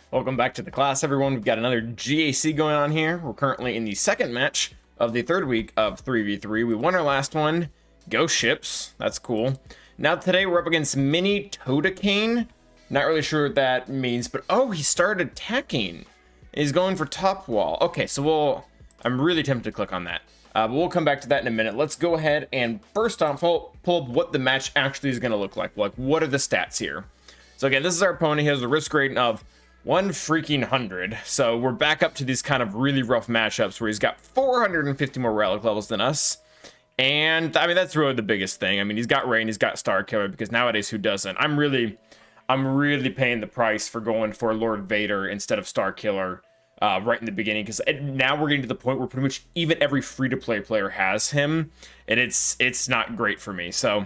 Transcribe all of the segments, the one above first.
Welcome back to the class, everyone. We've got another GAC going on here. We're currently in the second match of the third week of 3v3. We won our last one. Go ships. That's cool. Now today we're up against Mini Todacane. Not really sure what that means, but oh, he started attacking. He's going for top wall. Okay, so I'm really tempted to click on that. But we'll come back to that in a minute. Let's go ahead and first off, pull up what the match actually is going to look like. Like, what are the stats here? So again, this is our opponent. He has a risk rating of 100. So we're back up to these kind of really rough matchups where he's got 450 more relic levels than us. And I mean, that's really the biggest thing. I mean, he's got Rain, he's got Star Killer, because nowadays who doesn't? I'm really paying the price for going for Lord Vader instead of Star Killer right in the beginning, because now we're getting to the point where pretty much even every free-to-play player has him, and it's not great for me. So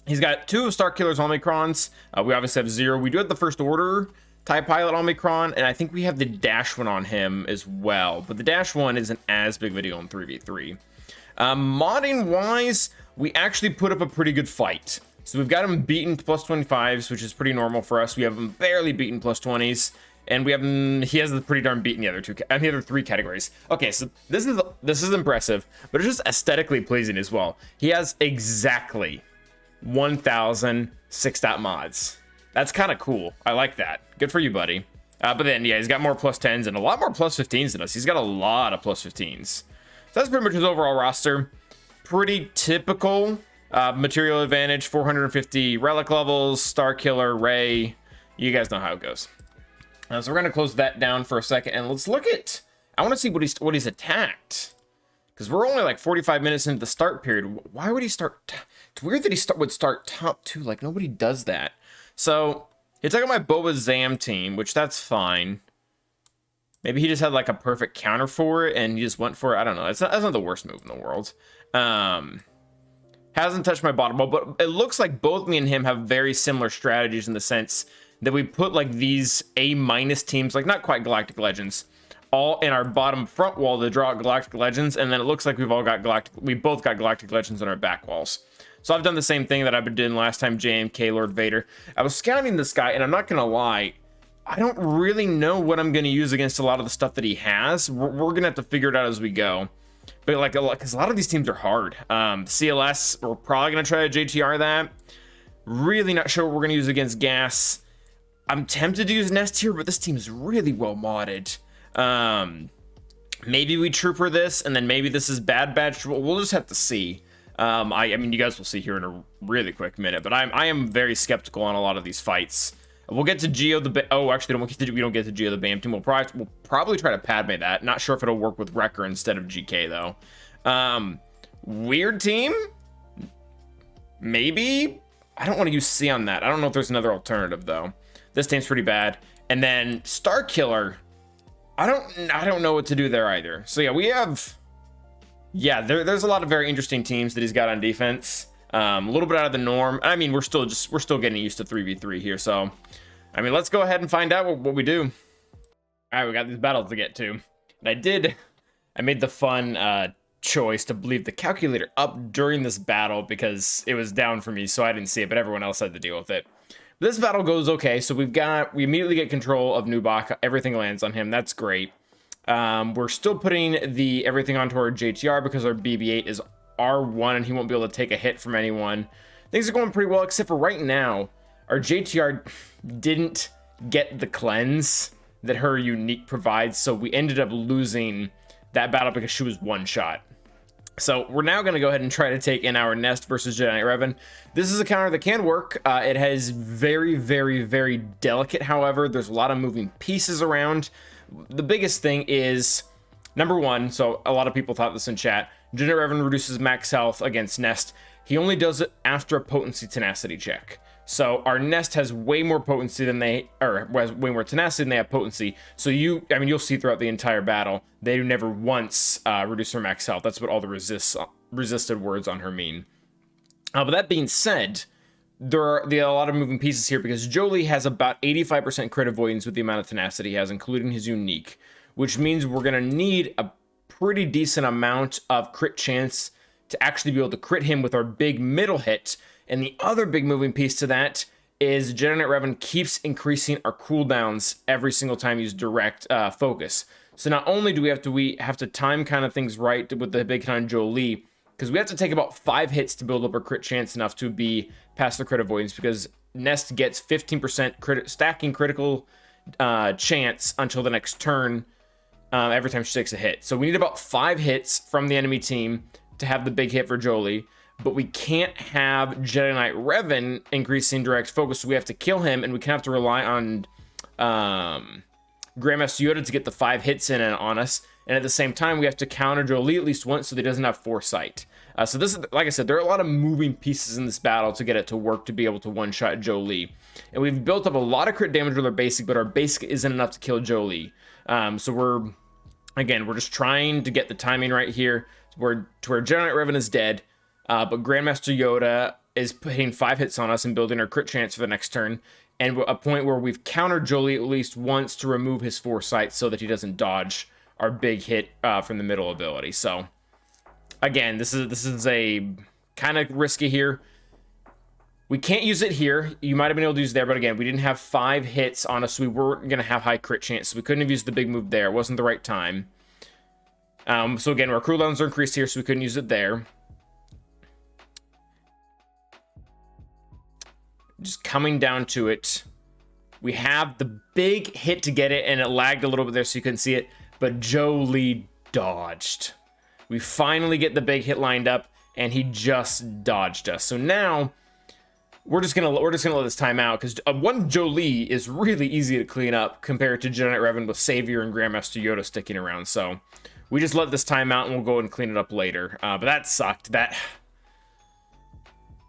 he's got 2 Star Killer's Omicrons. We obviously have 0. We do have the First Order TIE Pilot Omicron, and I think we have the Dash one on him as well, but the Dash one isn't as big of a deal in 3v3. Modding wise, we actually put up a pretty good fight. So we've got him beaten plus 25s, which is pretty normal for us. We have him barely beaten plus 20s, and he has the pretty darn beaten the other 3 categories. Okay, so this is impressive, but it's just aesthetically pleasing as well. He has exactly 1,000 6-dot mods. That's kind of cool. I like that. Good for you, buddy. But then, yeah, he's got more plus 10s and a lot more plus 15s than us. He's got a lot of plus 15s. So that's pretty much his overall roster. Pretty typical. Material advantage, 450 relic levels, Star Killer, Ray. You guys know how it goes. So we're going to close that down for a second, and let's look at... I want to see what he's attacked. Because we're only like 45 minutes into the start period. Why would he start... It's weird that he would start top 2. Like, nobody does that. So, he took out my Boba Zam team, which that's fine. Maybe he just had like a perfect counter for it, and he just went for it. I don't know. That's not the worst move in the world. Hasn't touched my bottom row, but it looks like both me and him have very similar strategies in the sense that we put like these A- teams, like not quite Galactic Legends, all in our bottom front wall to draw out Galactic Legends, and then it looks like we both got Galactic Legends on our back walls. So I've done the same thing that I've been doing last time, JMK Lord Vader. I was scouting this guy, and I'm not gonna lie, I don't really know what I'm gonna use against a lot of the stuff that he has. We're gonna have to figure it out as we go. But like, because a lot of these teams are hard. CLS, we're probably gonna try to JTR that. Really not sure what we're gonna use against Gas. I'm tempted to use Nest here, but this team's really well modded. Maybe we Trooper this, and then maybe this is Bad Batch. We'll just have to see. I mean, you guys will see here in a really quick minute, but I am very skeptical on a lot of these fights. We'll get to Geo actually, we don't get to Geo the BAM team. We'll probably try to Padme that. Not sure if it'll work with Wrecker instead of GK though. Weird team? Maybe? I don't want to use C on that. I don't know if there's another alternative though. This team's pretty bad. And then Star Killer. I don't know what to do there either. So yeah, we have... Yeah, there's a lot of very interesting teams that he's got on defense. A little bit out of the norm. I mean, we're still getting used to 3v3 here. So, I mean, let's go ahead and find out what we do. All right, we got these battles to get to. And I made the fun choice to leave the calculator up during this battle because it was down for me, so I didn't see it, but everyone else had to deal with it. This battle goes okay. So we immediately get control of Nubak. Everything lands on him. That's great. We're still putting everything onto our JTR because our BB-8 is R1 and he won't be able to take a hit from anyone. Things are going pretty well, except for right now, our JTR didn't get the cleanse that her unique provides, so we ended up losing that battle because she was one shot. So we're now going to go ahead and try to take in our Nest versus Jedi Knight Revan. This is a counter that can work. It has very, very, very delicate, however. There's a lot of moving pieces around. The biggest thing is, number one, so a lot of people thought this in chat, Jedi Revan reduces max health against Nest. He only does it after a potency tenacity check. So our Nest has way more potency than has way more tenacity than they have potency. So you'll see throughout the entire battle, they never once reduce her max health. That's what all the resisted words on her mean. But that being said, there are a lot of moving pieces here because Jolee has about 85% crit avoidance with the amount of tenacity he has, including his unique, which means we're going to need a pretty decent amount of crit chance to actually be able to crit him with our big middle hit. And the other big moving piece to that is Jedi Knight Revan keeps increasing our cooldowns every single time you use direct focus. So not only do we have to time kind of things right with the big hit on Jolee, because we have to take about 5 hits to build up our crit chance enough to be past the crit avoidance, because Nest gets 15% stacking critical chance until the next turn every time she takes a hit. So we need about 5 hits from the enemy team to have the big hit for Jolee, but we can't have Jedi Knight Revan increasing direct focus, so we have to kill him, and we kind of have to rely on Grandmaster Yoda to get the 5 hits in on us, and at the same time we have to counter Jolee at least once so that he doesn't have foresight. So this is, like I said, there are a lot of moving pieces in this battle to get it to work to be able to one-shot Jolee. And we've built up a lot of crit damage with our basic, but our basic isn't enough to kill Jolee. So we're just trying to get the timing right here to where Jedi Knight Revan is dead, but Grandmaster Yoda is putting 5 hits on us and building our crit chance for the next turn, and a point where we've countered Jolee at least once to remove his foresight so that he doesn't dodge our big hit from the middle ability. So again, this is a kind of risky here. We can't use it here. You might have been able to use it there, but again, we didn't have 5 hits on us, so we weren't going to have high crit chance, so we couldn't have used the big move there. It wasn't the right time. So again, our cooldowns are increased here, so we couldn't use it there. Just coming down to it, we have the big hit to get it, and it lagged a little bit there so you couldn't see it, but Jolee dodged. We finally get the big hit lined up, and he just dodged us. So now we're just gonna let this time out, because one Jolee is really easy to clean up compared to Jedi Knight Revan with Savior and Grandmaster Yoda sticking around. So we just let this time out, and we'll go and clean it up later. But that sucked.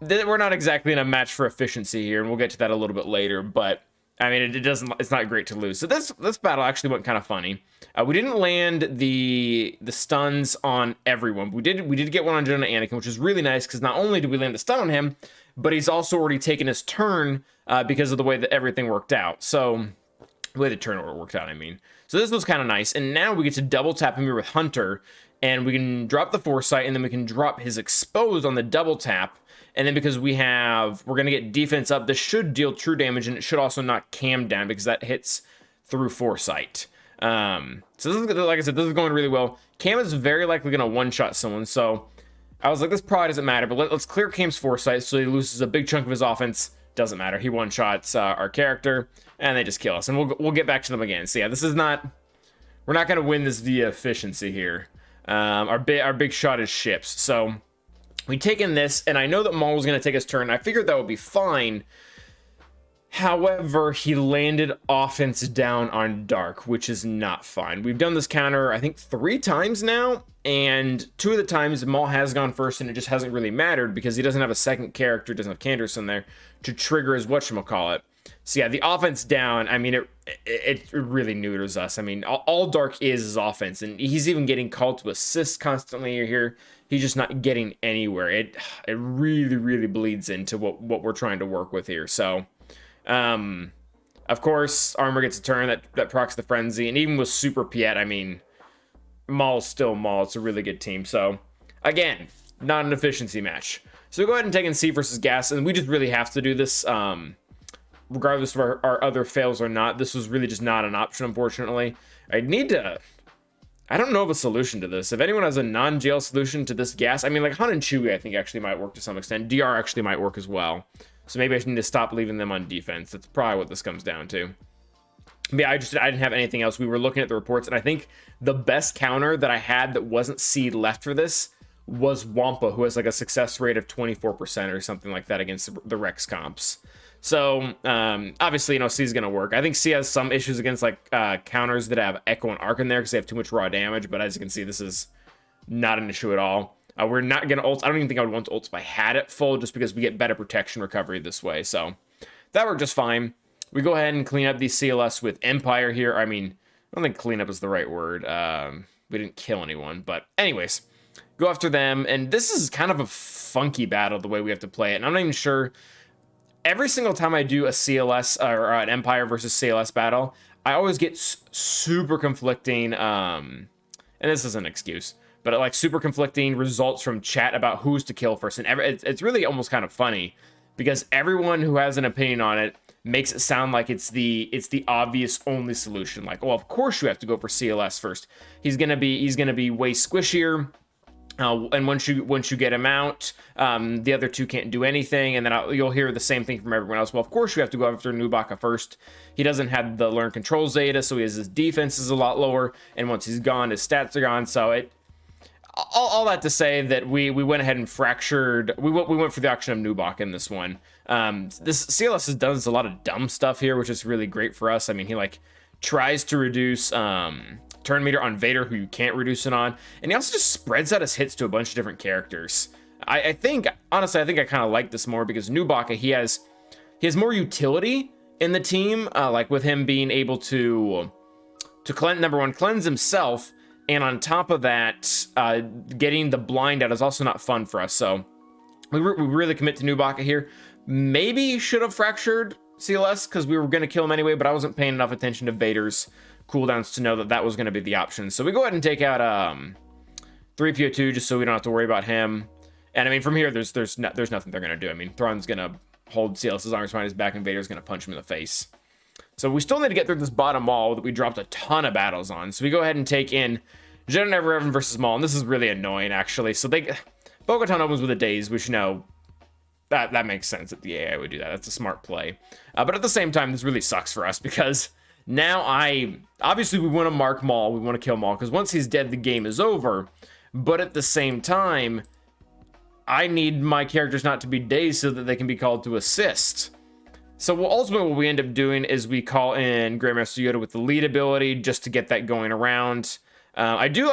We're not exactly in a match for efficiency here, and we'll get to that a little bit later. But I mean, it's not great to lose. So this battle actually went kind of funny. We didn't land the stuns on everyone. We did get one on Jedi Knight Anakin, which is really nice, because not only did we land the stun on him, but he's also already taken his turn because of the way that everything worked out. So the way the turn order worked out, I mean. So this was kind of nice. And now we get to double tap him here with Hunter, and we can drop the foresight, and then we can drop his exposed on the double tap. And then because we're going to get defense up, this should deal true damage, and it should also knock Cam down, because that hits through foresight. So this is, like I said, this is going really well. Cam is very likely going to one-shot someone, so I was like, this probably doesn't matter, but let's clear Cam's foresight so he loses a big chunk of his offense. Doesn't matter. He one-shots our character, and they just kill us, and we'll get back to them again. So yeah, we're not going to win this via efficiency here. Our big shot is ships, so we take in this, and I know that Maul was going to take his turn. I figured that would be fine. However, he landed offense down on Dark, which is not fine. We've done this counter, I think, 3 times now, and 2 of the times Maul has gone first, and it just hasn't really mattered because he doesn't have a second character, doesn't have Candace in there to trigger his whatchamacallit. So yeah, the offense down, I mean, it really neuters us. I mean, all Dark is offense, and he's even getting called to assist constantly here. He's just not getting anywhere. It really, really bleeds into what we're trying to work with here. So, of course, Armor gets a turn that procs the Frenzy, and even with Super Piet, I mean, Maul's still Maul. It's a really good team. So, again, not an efficiency match. So we go ahead and take in Sea versus Gas, and we just really have to do this, regardless of our other fails or not. This was really just not an option, unfortunately. I don't know of a solution to this. If anyone has a non-GL solution to this gas, I mean, like Han and Chewie, I think actually might work to some extent. DR actually might work as well. So maybe I need to stop leaving them on defense. That's probably what this comes down to. But yeah, I didn't have anything else. We were looking at the reports, and I think the best counter that I had that wasn't seed left for this was Wampa, who has like a success rate of 24% or something like that against the Rex comps. So, obviously, C's going to work. I think C has some issues against, like, counters that have Echo and Arc in there because they have too much raw damage, but as you can see, this is not an issue at all. We're not going to ult. I don't even think I would want to ult if I had it full, just because we get better protection recovery this way. So, that worked just fine. We go ahead and clean up these CLS with Empire here. I mean, I don't think cleanup is the right word. We didn't kill anyone, but anyways, go after them, and this is kind of a funky battle the way we have to play it, and I'm not even sure. Every single time I do a CLS or an Empire versus CLS battle, I always get super conflicting, and this is an excuse, but like super conflicting results from chat about who's to kill first. And it's really almost kind of funny because everyone who has an opinion on it makes it sound like it's the obvious only solution. Like, well, of course you have to go for CLS first. He's gonna be way squishier. And once you get him out, the other two can't do anything, and then you'll hear the same thing from everyone else. Well, of course you have to go after Nubaka first. He doesn't have the learn control Zeta, so his defense is a lot lower, and once he's gone, his stats are gone. So all that to say that we went ahead and fractured. We went for the option of Nubaka in this one. This CLS has done a lot of dumb stuff here, which is really great for us. I mean, he like tries to reduce turn meter on Vader, who you can't reduce it on, and he also just spreads out his hits to a bunch of different characters. I think honestly, I kind of like this more because Nubaka, he has more utility in the team, like with him being able to cleanse, number one, cleanse himself, and on top of that, getting the blind out is also not fun for us. So we really commit to Nubaka here. Maybe should have fractured CLS because we were going to kill him anyway, but I wasn't paying enough attention to Vader's cooldowns to know that was going to be the option. So we go ahead and take out 3PO2 just so we don't have to worry about him. And I mean, from here, there's nothing they're going to do. I mean, Thrawn's going to hold CLS's arms behind his back, and Vader's going to punch him in the face. So we still need to get through this bottom wall that we dropped a ton of battles on. So we go ahead and take in Jedi Knight Revan versus Maul, and this is really annoying, actually. So Bo-Katan opens with a Daze, which, you know, that makes sense that the AI would do that. That's a smart play. But at the same time, this really sucks for us because now obviously we want to mark Maul, we want to kill Maul, because once he's dead, the game is over. But at the same time, I need my characters not to be dazed so that they can be called to assist. So ultimately what we end up doing is we call in Grandmaster Yoda with the lead ability just to get that going around. I did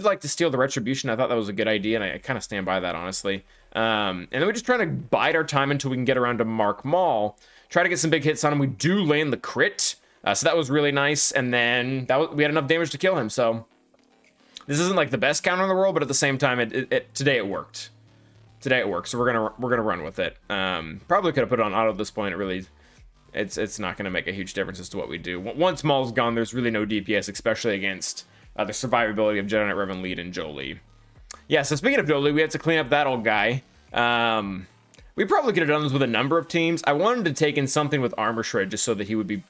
like to steal the Retribution. I thought that was a good idea, and I kind of stand by that, honestly. And then we just try to bide our time until we can get around to mark Maul. Try to get some big hits on him. We do land the crit. So that was really nice, and then we had enough damage to kill him. So this isn't like the best counter in the world, but at the same time, today it worked. Today it worked, so we're gonna run with it. Probably could have put it on auto at this point. It's not gonna make a huge difference as to what we do. Once Maul's gone, there's really no DPS, especially against the survivability of Jedi Knight Revan lead and Jolee. Yeah, so speaking of Jolee, we have to clean up that old guy. We probably could have done this with a number of teams. I wanted to take in something with Armor Shred just so that he would be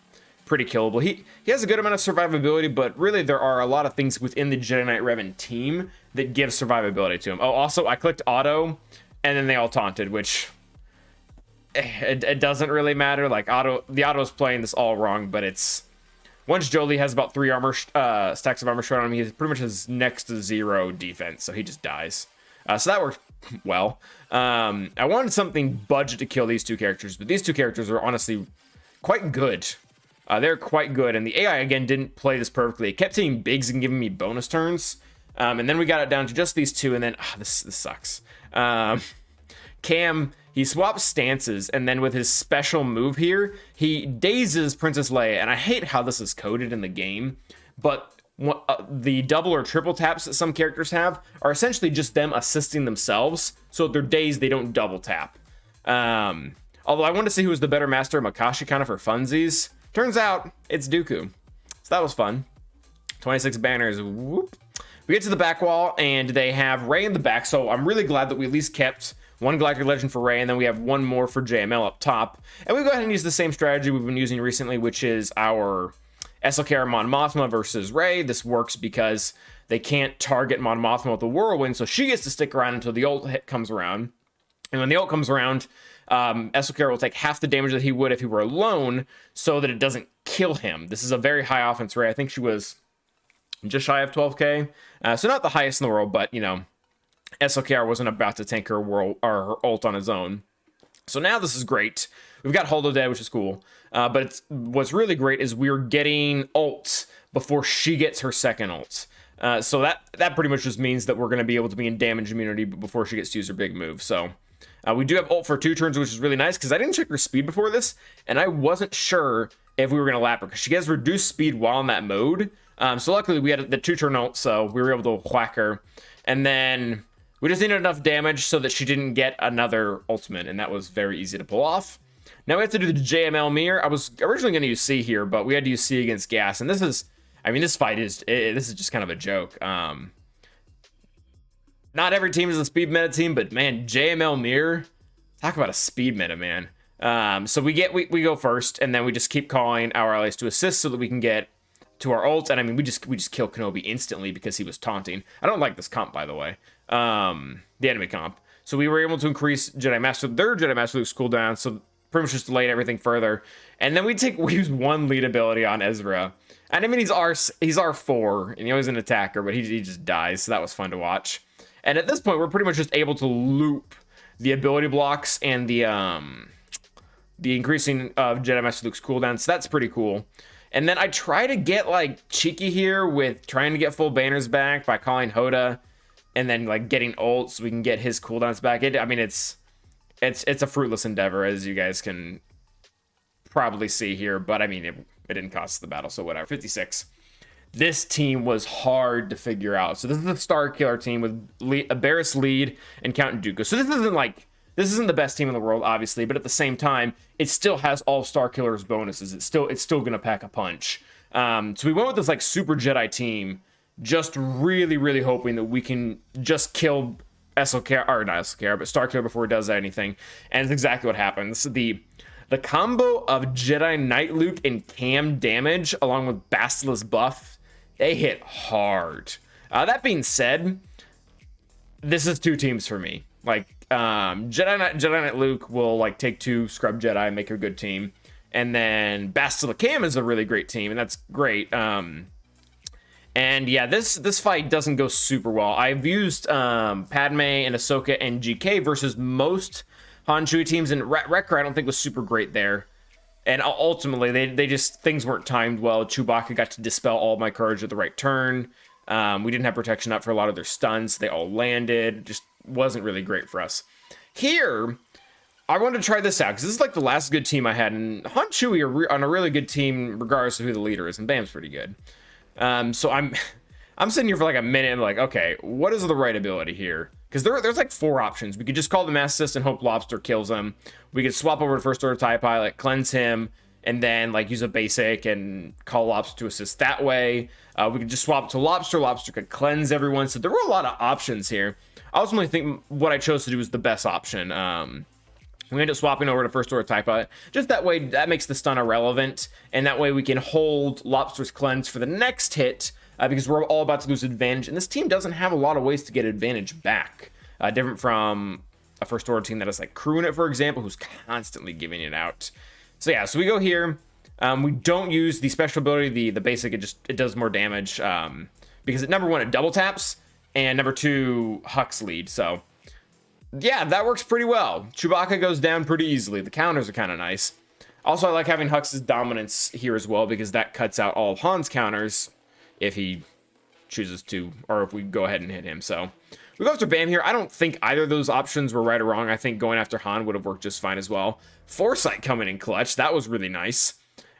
pretty killable. He has a good amount of survivability, but really there are a lot of things within the Jedi Knight Revan team that give survivability to him. Oh, also I clicked auto, and then they all taunted, which it doesn't really matter. Like the auto's playing this all wrong, but it's once Jolee has about 3 stacks of armor shred on him, he pretty much has next to 0 defense, so he just dies. So that worked well. I wanted something budget to kill these two characters, but these two characters are honestly quite good. They're quite good, and the AI, again, didn't play this perfectly. It kept hitting bigs and giving me bonus turns, and then we got it down to just these two, and then, this sucks. Cam, he swaps stances, and then with his special move here, he dazes Princess Leia, and I hate how this is coded in the game, but the double or triple taps that some characters have are essentially just them assisting themselves, so if they're dazed, they don't double tap. Although I wanted to see who was the better master of Makashi, kind of for funsies. Turns out, it's Dooku. So that was fun. 26 banners, whoop. We get to the back wall, and they have Rey in the back, so I'm really glad that we at least kept one Galactic Legend for Rey, and then we have one more for JML up top. And we go ahead and use the same strategy we've been using recently, which is our SLKR Mon Mothma versus Rey. This works because they can't target Mon Mothma with the Whirlwind, so she gets to stick around until the ult hit comes around. And when the ult comes around, SLKR will take half the damage that he would if he were alone, so that it doesn't kill him. This is a very high offense Rey. I think she was just shy of 12k. So not the highest in the world, but, you know, SLKR wasn't about to tank her ult on his own. So now this is great. We've got Holdo dead, which is cool. But what's really great is we're getting ults before she gets her second ult. So that pretty much just means that we're going to be able to be in damage immunity before she gets to use her big move. So we do have ult for 2 turns, which is really nice, because I didn't check her speed before this, and I wasn't sure if we were going to lap her, because she has reduced speed while in that mode. So luckily we had the 2-turn ult, so we were able to whack her. And then we just needed enough damage so that she didn't get another ultimate, and that was very easy to pull off. Now we have to do the JML mirror. I was originally going to use C here, but we had to use C against Gas, and this is, I mean, this fight is, this is just kind of a joke. Not every team is a speed meta team, but man, JML mirror Talk about a speed meta, man. So we go first, and then we just keep calling our allies to assist so that we can get to our ult. And I mean, we just kill Kenobi instantly because he was taunting. I don't like this comp, by the way. The enemy comp. So we were able to increase their Jedi Master Luke's cooldown, so pretty much just delayed everything further. And then we use one lead ability on Ezra. And I mean, he's R4, and he's an attacker, but he just dies, so that was fun to watch. And at this point, we're pretty much just able to loop the ability blocks and the increasing of Jedi Master Luke's cooldown, so that's pretty cool. And then I try to get like cheeky here with trying to get full banners back by calling Hoda, and then like getting ult so we can get his cooldowns back. I mean, it's a fruitless endeavor, as you guys can probably see here, but I mean, it didn't cost the battle, so whatever. 56. This team was hard to figure out. So this is the Star Killer team with Barris lead and Count Dooku. So this isn't the best team in the world, obviously, but at the same time, it still has all Star Killer's bonuses. It's still gonna pack a punch. So we went with this like super Jedi team, just really, really hoping that we can just kill SLKR, or not SLKR, but Star Killer before it does anything. And it's exactly what happens. The combo of Jedi Knight Luke and Cam damage, along with Bastila buff, they hit hard. That being said, this is two teams for me. Like, Jedi Knight Luke will like take 2 Scrub Jedi and make a good team. And then Bastila Cam is a really great team, and that's great. And yeah, this fight doesn't go super well. I've used Padme and Ahsoka and GK versus most Han Chewie teams, and Wrecker I don't think was super great there. And ultimately, they just, things weren't timed well. Chewbacca got to dispel all my courage at the right turn. We didn't have protection up for a lot of their stuns. They all landed. Just wasn't really great for us. Here, I wanted to try this out, because this is like the last good team I had. And Han Chewie are on a really good team, regardless of who the leader is. And Bam's pretty good. So I'm sitting here for like a minute and like, okay, what is the right ability here? Because there's like 4 options. We could just call the Mass Assist and hope Lobster kills him. We could swap over to First Order TIE Pilot, cleanse him, and then like use a basic and call Lobster to assist that way. We could just swap to Lobster. Lobster could cleanse everyone. So there were a lot of options here. I ultimately think what I chose to do was the best option. We end up swapping over to First Order TIE Pilot. Just that way, that makes the stun irrelevant. And that way we can hold Lobster's cleanse for the next hit, because we're all about to lose advantage. And this team doesn't have a lot of ways to get advantage back. Different from a First Order team that has like Crew in it, for example, who's constantly giving it out. So yeah, so we go here. We don't use the special ability, the basic, it does more damage. Because number 1, it double taps, and number 2, Hux lead. So yeah, that works pretty well. Chewbacca goes down pretty easily. The counters are kind of nice. Also, I like having Hux's dominance here as well, because that cuts out all of Han's counters if he chooses to, or if we go ahead and hit him. So we go after Bam here. I don't think either of those options were right or wrong. I think going after Han would have worked just fine as well. Foresight coming in clutch. That was really nice.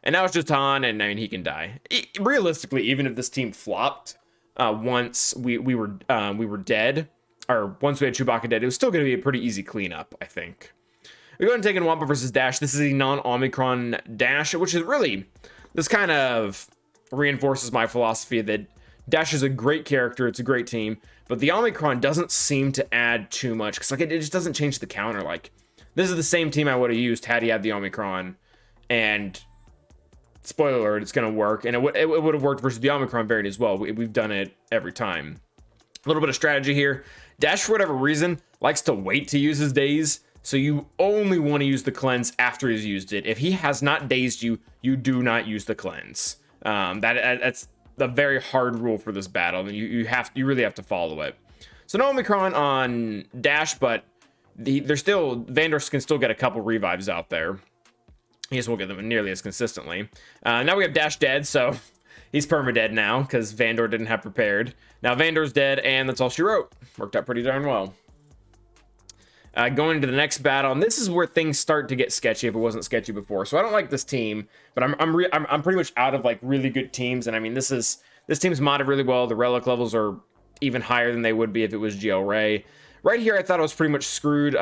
And now it's just Han, and I mean, he can die. Realistically, even if this team flopped, once we were dead, or once we had Chewbacca dead, it was still going to be a pretty easy cleanup, I think. We go ahead and take in Wampa versus Dash. This is a non-Omicron Dash, which is really, this kind of reinforces my philosophy that Dash is a great character, it's a great team, but the Omicron doesn't seem to add too much, because like it just doesn't change the counter. Like, this is the same team I would have used had he had the Omicron, and spoiler alert, it's going to work, and it would have worked versus the Omicron variant as well. We've done it every time. A little bit of strategy here. Dash, for whatever reason, likes to wait to use his daze, so you only want to use the cleanse after he's used it. If he has not dazed you, you do not use the cleanse. That's a very hard rule for this battle, and you really have to follow it. So no Omicron on Dash, but Vandor can still get a couple revives out there. He just won't get them nearly as consistently. Now we have Dash dead, so he's perma-dead now, because Vandor didn't have prepared. Now Vandor's dead, and that's all she wrote. Worked out pretty darn well. Going into the next battle, and this is where things start to get sketchy if it wasn't sketchy before. So I don't like this team, but I'm pretty much out of like really good teams, and I mean this team's modded really well. The relic levels are even higher than they would be if it was GL Ray. Right here, I thought I was pretty much screwed.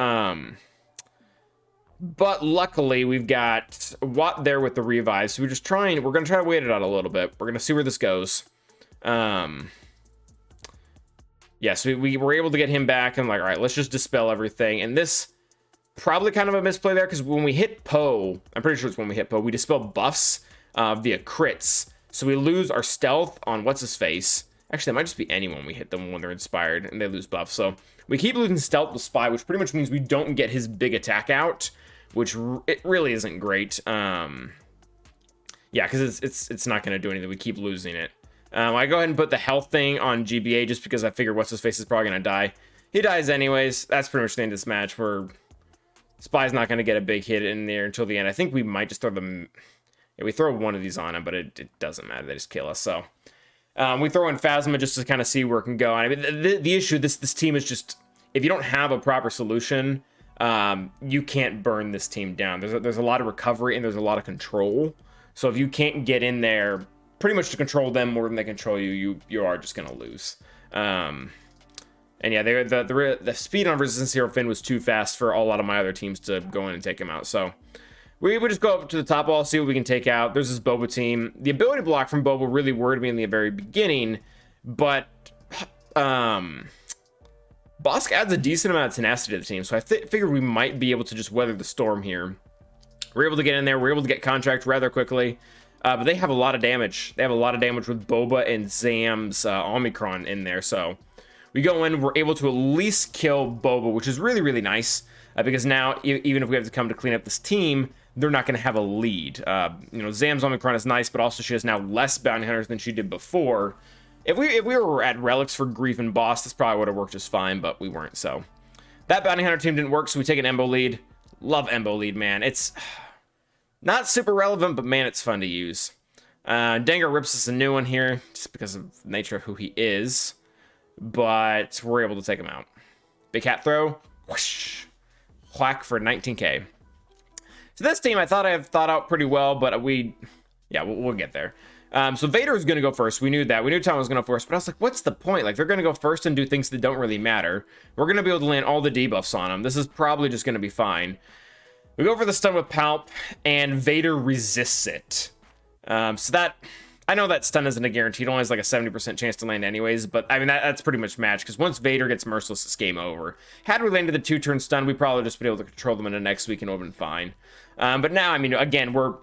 But luckily, we've got Watt there with the revive, so we're gonna try to wait it out a little bit. We're gonna see where this goes. Yeah, so we were able to get him back, and I'm like, all right, let's just dispel everything. And this probably kind of a misplay there, because when we hit Poe, I'm pretty sure it's when we hit Poe, we dispel buffs via crits. So we lose our stealth on what's-his-face. Actually, it might just be anyone we hit them when they're inspired and they lose buffs. So we keep losing stealth with Spy, which pretty much means we don't get his big attack out, which it really isn't great. Yeah, because it's not going to do anything. We keep losing it. I go ahead and put the health thing on GBA just because I figured what's-his-face is probably going to die. He dies anyways. That's pretty much the end of this match, where Spy's not going to get a big hit in there until the end. I think we might just throw them... Yeah, we throw one of these on him, but it doesn't matter. They just kill us. So we throw in Phasma just to kind of see where it can go. I mean, the issue, this team is just... If you don't have a proper solution, you can't burn this team down. There's a lot of recovery and there's a lot of control. So if you can't get in there pretty much to control them more than they control you, you are just going to lose. And yeah, the speed on Resistance Hero Finn was too fast for a lot of my other teams to go in and take him out. So we would just go up to the top wall, see what we can take out. There's this Boba team. The ability block from Boba really worried me in the very beginning, but Bosk adds a decent amount of tenacity to the team, so I figured we might be able to just weather the storm here. We're able to get in there. We're able to get contract rather quickly, but they have a lot of damage. They have a lot of damage with Boba and Zam's Omicron in there, so we go in, we're able to at least kill Boba, which is really, really nice, because now, even if we have to come to clean up this team, they're not going to have a lead. You know, Zam's Omicron is nice, but also she has now less bounty hunters than she did before. If we were at Relics for Grief and Boss, this probably would have worked just fine, but we weren't, so. That bounty hunter team didn't work, so we take an Embo lead. Love Embo lead, man. It's not super relevant, but man, it's fun to use. Dengar rips us a new one here, just because of the nature of who he is. But we're able to take him out. Big hat throw. Whoosh. Whack for 19k. So this team I thought I have thought out pretty well, but we'll get there. So Vader is going to go first. We knew that. We knew Tom was going to go first, but I was like, what's the point? Like, they're going to go first and do things that don't really matter. We're going to be able to land all the debuffs on them. This is probably just going to be fine. We go for the stun with Palp, and Vader resists it. So that... I know that stun isn't a guarantee. It only has like a 70% chance to land anyways, but I mean, that's pretty much matched, because once Vader gets merciless, it's game over. Had we landed the 2-turn stun, we'd probably just been able to control them in the next week and it would have been fine. But now, I mean, again, we're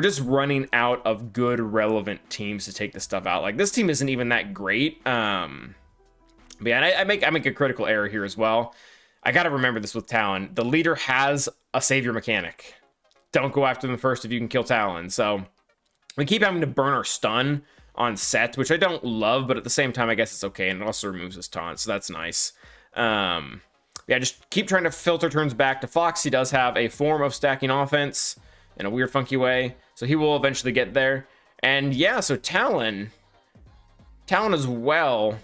just running out of good, relevant teams to take this stuff out. Like, this team isn't even that great. But yeah, I make a critical error here as well. I got to remember this with Talon. The leader has a savior mechanic. Don't go after them first if you can kill Talon. So we keep having to burn our stun on set, which I don't love, but at the same time, I guess it's okay, and it also removes his taunt, so that's nice. Yeah, just keep trying to filter turns back to Fox. He does have a form of stacking offense in a weird, funky way, so he will eventually get there. And yeah, so Talon as well,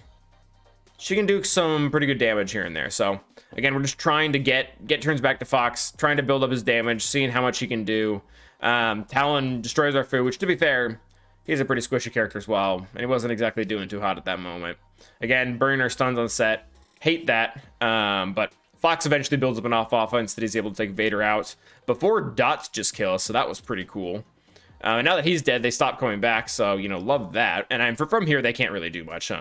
she can do some pretty good damage here and there. So again, we're just trying to get turns back to Fox, trying to build up his damage, seeing how much he can do. Talon destroys our food, which, to be fair, he's a pretty squishy character as well, and he wasn't exactly doing too hot at that moment. Again, burning our stuns on set. Hate that. But Fox eventually builds up enough offense that he's able to take Vader out before Dots just kill us, so that was pretty cool. And now that he's dead, they stop coming back, so, you know, love that. And from here, they can't really do much.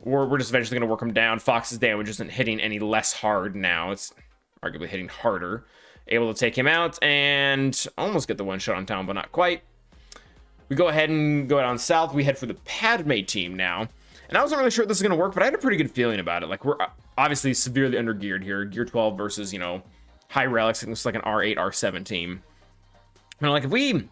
We're just eventually going to work him down. Fox's damage isn't hitting any less hard now. It's arguably hitting harder. Able to take him out and almost get the one shot on Talon, but not quite. We go ahead and go down south. We head for the Padme team now. And I wasn't really sure if this is going to work, but I had a pretty good feeling about it. Like, we're obviously severely undergeared here. Gear 12 versus, you know, high relics. It looks like an R8, R7 team. And like, if we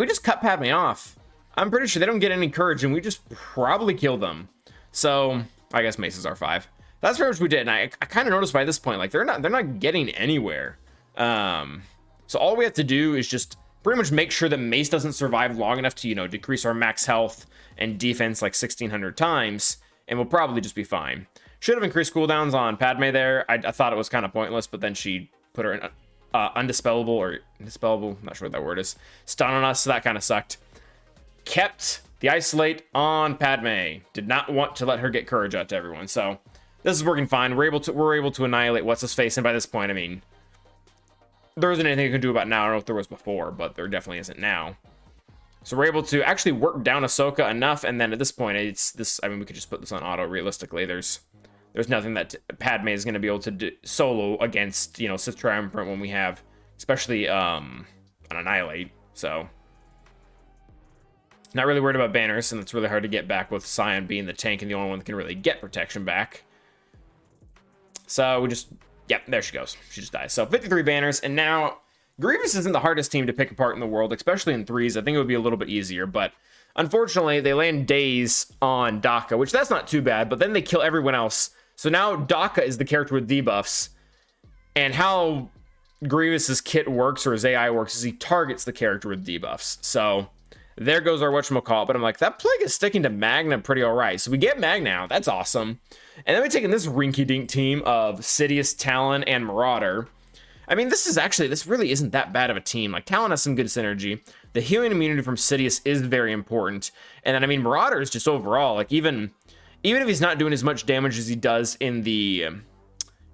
just cut Padme off, I'm pretty sure they don't get any courage, and we just probably kill them. So I guess Mace is R5. That's pretty much what we did. And I kind of noticed by this point, like, they're not getting anywhere. So all we have to do is just pretty much make sure that Mace doesn't survive long enough to, you know, decrease our max health and defense like 1,600 times, and we'll probably just be fine. Should have increased cooldowns on Padme there. I thought it was kind of pointless, but then she put her in undispellable or indispellable, not sure what that word is, stun on us, so that kind of sucked. Kept the isolate on Padme. Did not want to let her get courage out to everyone, so this is working fine. We're able to annihilate what's his face, and by this point, I mean, there isn't anything you can do about it now. I don't know if there was before, but there definitely isn't now. So we're able to actually work down Ahsoka enough, and then at this point, it's this. I mean, we could just put this on auto. Realistically, there's there's nothing that Padme is going to be able to do solo against, you know, Sith Triumvirate when we have, especially an Annihilate. So, not really worried about banners, and it's really hard to get back with Scion being the tank and the only one that can really get protection back. So we just, yep, there she goes. She just dies. So 53 banners, and now Grievous isn't the hardest team to pick apart in the world, especially in threes. I think it would be a little bit easier, but unfortunately, they land Daze on Daka, which that's not too bad, but then they kill everyone else. So now Daka is the character with debuffs, and how Grievous's kit works, or his AI works, is he targets the character with debuffs. So there goes our whatchamacallit, but I'm like, that plague is sticking to Magna pretty alright. So we get Magna now, that's awesome. And then we take in this rinky-dink team of Sidious, Talon, and Marauder. I mean, this really isn't that bad of a team. Like, Talon has some good synergy. The healing immunity from Sidious is very important. And then, I mean, Marauder is just overall, like, even if he's not doing as much damage as he does in the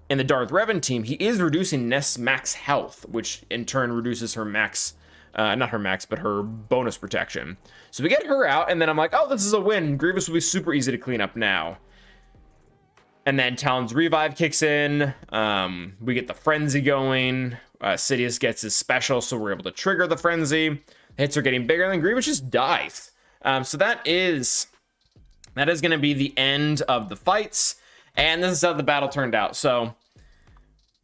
Darth Revan team, he is reducing Nest's max health, which in turn reduces her max, not her max, but her bonus protection. So we get her out, and then I'm like, oh, this is a win. Grievous will be super easy to clean up now. And then Talon's revive kicks in. We get the frenzy going. Sidious gets his special, so we're able to trigger the frenzy. The hits are getting bigger, and then Grievous just dies. So that is going to be the end of the fights. And this is how the battle turned out. So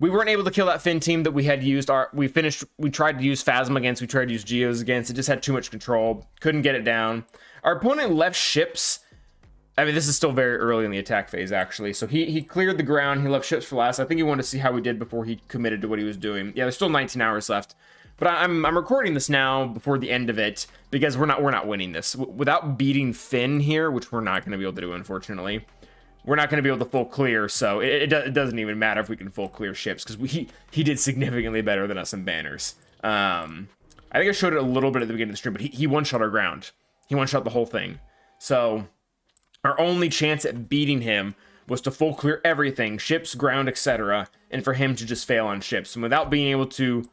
we weren't able to kill that Finn team that we had used. We tried to use Phasma against. We tried to use Geos against. It just had too much control. Couldn't get it down. Our opponent left ships. I mean, this is still very early in the attack phase, actually. So he cleared the ground. He left ships for last. I think he wanted to see how we did before he committed to what he was doing. Yeah, there's still 19 hours left. But I'm recording this now before the end of it because we're not winning this. Without beating Finn here, which we're not going to be able to do, unfortunately, we're not going to be able to full clear. So it doesn't even matter if we can full clear ships because he did significantly better than us in banners. I think I showed it a little bit at the beginning of the stream, but he one-shot our ground. He one-shot the whole thing. So our only chance at beating him was to full clear everything, ships, ground, etc., and for him to just fail on ships. And without being able to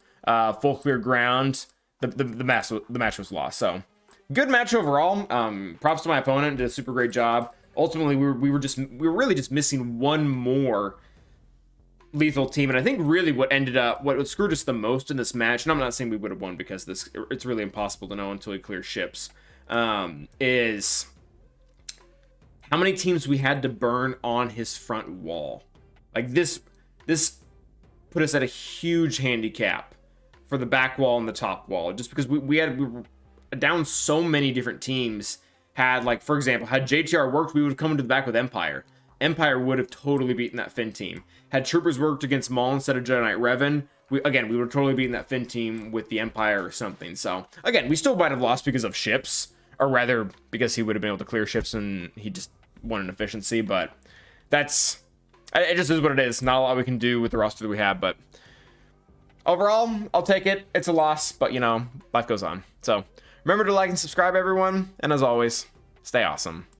full clear ground, the match was lost. So good match overall. Props to my opponent, did a super great job. Ultimately, we were really just missing one more lethal team, and I think really what screwed us the most in this match, and I'm not saying we would have won because it's really impossible to know until we clear ships, is how many teams we had to burn on his front wall. Like this put us at a huge handicap for the back wall and the top wall, just because we were down so many different teams. Had, like, for example, had JTR worked, we would have come into the back with Empire. Empire would have totally beaten that Finn team. Had Troopers worked against Maul instead of Jedi Knight Revan, we would have totally beaten that Finn team with the Empire or something. So, again, we still might have lost because of ships, or rather, because he would have been able to clear ships and he just won in efficiency, but it just is what it is. Not a lot we can do with the roster that we have, but overall, I'll take it. It's a loss, but, you know, life goes on. So, remember to like and subscribe, everyone, and as always, stay awesome.